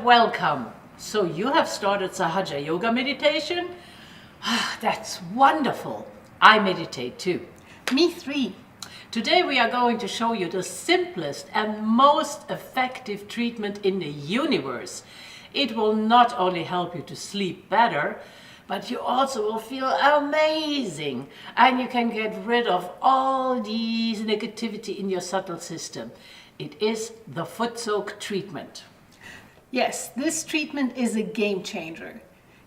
welcome. So you have started Sahaja Yoga meditation? That's wonderful. I meditate too. Me three. Today we are going to show you the simplest and most effective treatment in the universe. It will not only help you to sleep better, but you also will feel amazing. And you can get rid of all these negativity in your subtle system. It is the foot soak treatment. Yes, this treatment is a game changer.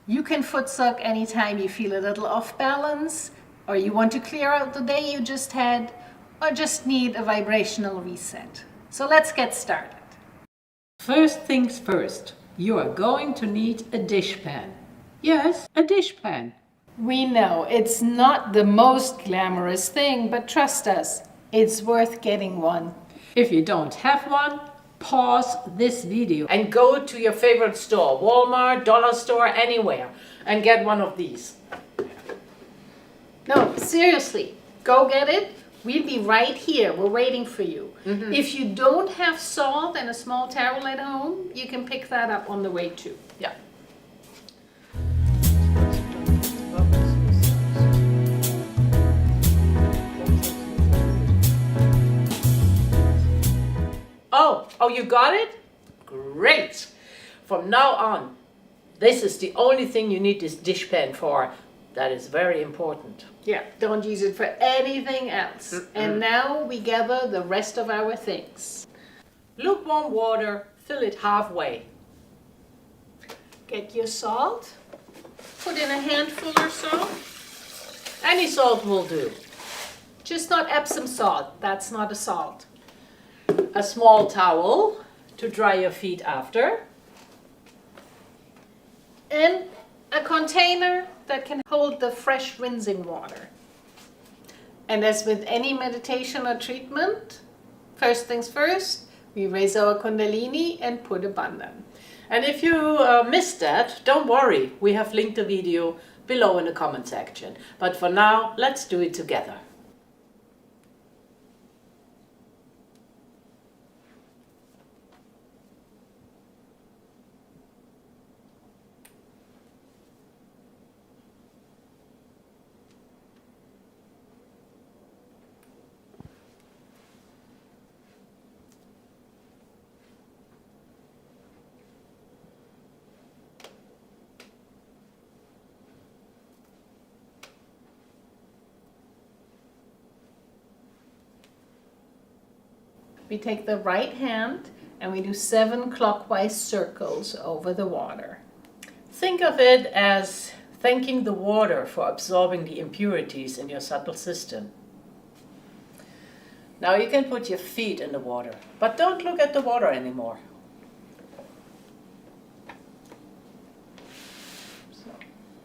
You can foot soak anytime you feel a little off balance, or you want to clear out the day you just had, or just need a vibrational reset. So let's get started. First things first, you are going to need a dishpan. Yes, a dishpan. We know it's not the most glamorous thing, but trust us, it's worth getting one. If you don't have one, pause this video and go to your favorite store, Walmart, dollar store, anywhere, and get one of these. No, seriously, go get it. We'll be right here. We're waiting for you. If you don't have salt and a small towel at home, you can pick that up on the way too. Yeah. Oh, you got it? Great. From now on, this is the only thing you need this dishpan for. That is very important. Yeah, don't use it for anything else. And now we gather the rest of our things. Lukewarm water, fill it halfway. Get your salt. Put in a handful or so. Any salt will do. Just not Epsom salt. That's not a salt. A small towel to dry your feet after. And a container that can hold the fresh rinsing water. And as with any meditation or treatment, first things first, we raise our Kundalini and put a bandhan. And if you missed that, don't worry. We have linked the video below in the comment section. But for now, let's do it together. We take the right hand and we do 7 clockwise circles over the water. Think of it as thanking the water for absorbing the impurities in your subtle system. Now you can put your feet in the water, but don't look at the water anymore. So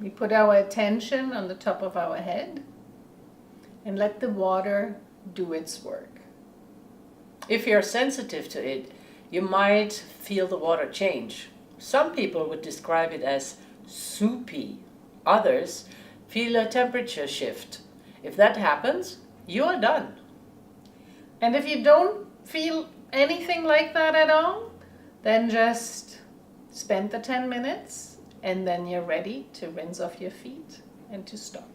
we put our attention on the top of our head and let the water do its work. If you're sensitive to it, you might feel the water change. Some people would describe it as soupy. Others feel a temperature shift. If that happens, you are done. And if you don't feel anything like that at all, then just spend the 10 minutes and then you're ready to rinse off your feet and to stop.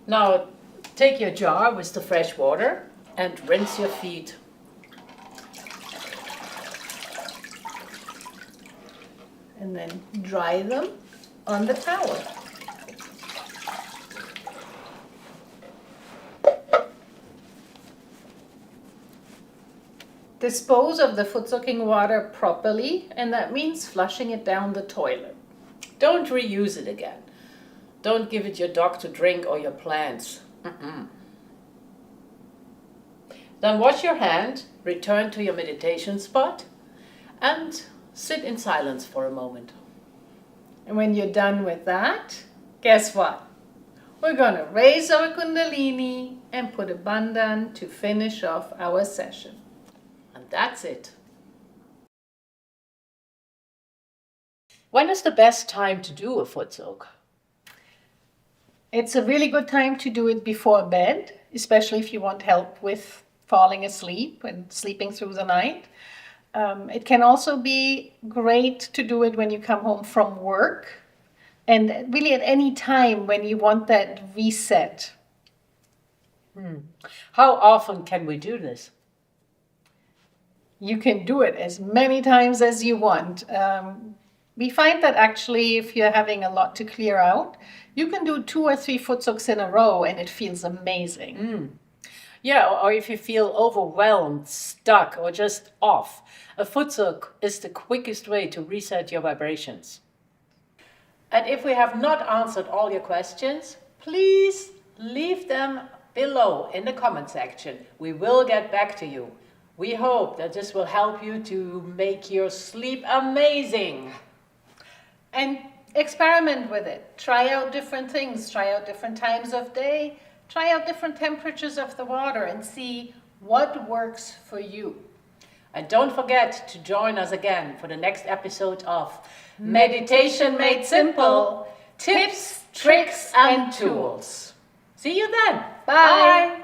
Now take your jar with the fresh water and rinse your feet. And then dry them on the towel. Dispose of the foot soaking water properly, and that means flushing it down the toilet. Don't reuse it again. Don't give it your dog to drink or your plants. Then wash your hand, return to your meditation spot, and sit in silence for a moment. And when you're done with that, guess what? We're going to raise our Kundalini and put a bandhan to finish off our session. And that's it. When is the best time to do a foot soak? It's a really good time to do it before bed, especially if you want help with falling asleep and sleeping through the night. It can also be great to do it when you come home from work and really at any time when you want that reset. How often can we do this? You can do it as many times as you want. We find that actually if you're having a lot to clear out, you can do 2 or 3 foot soaks in a row and it feels amazing. Yeah, or if you feel overwhelmed, stuck, or just off, a foot soak is the quickest way to reset your vibrations. And if we have not answered all your questions, please leave them below in the comment section. We will get back to you. We hope that this will help you to make your sleep amazing. And experiment with it. Try out different things, try out different times of day, try out different temperatures of the water and see what works for you. And don't forget to join us again for the next episode of Meditation Made Simple, Tips, Tricks and Tools. See you then. Bye.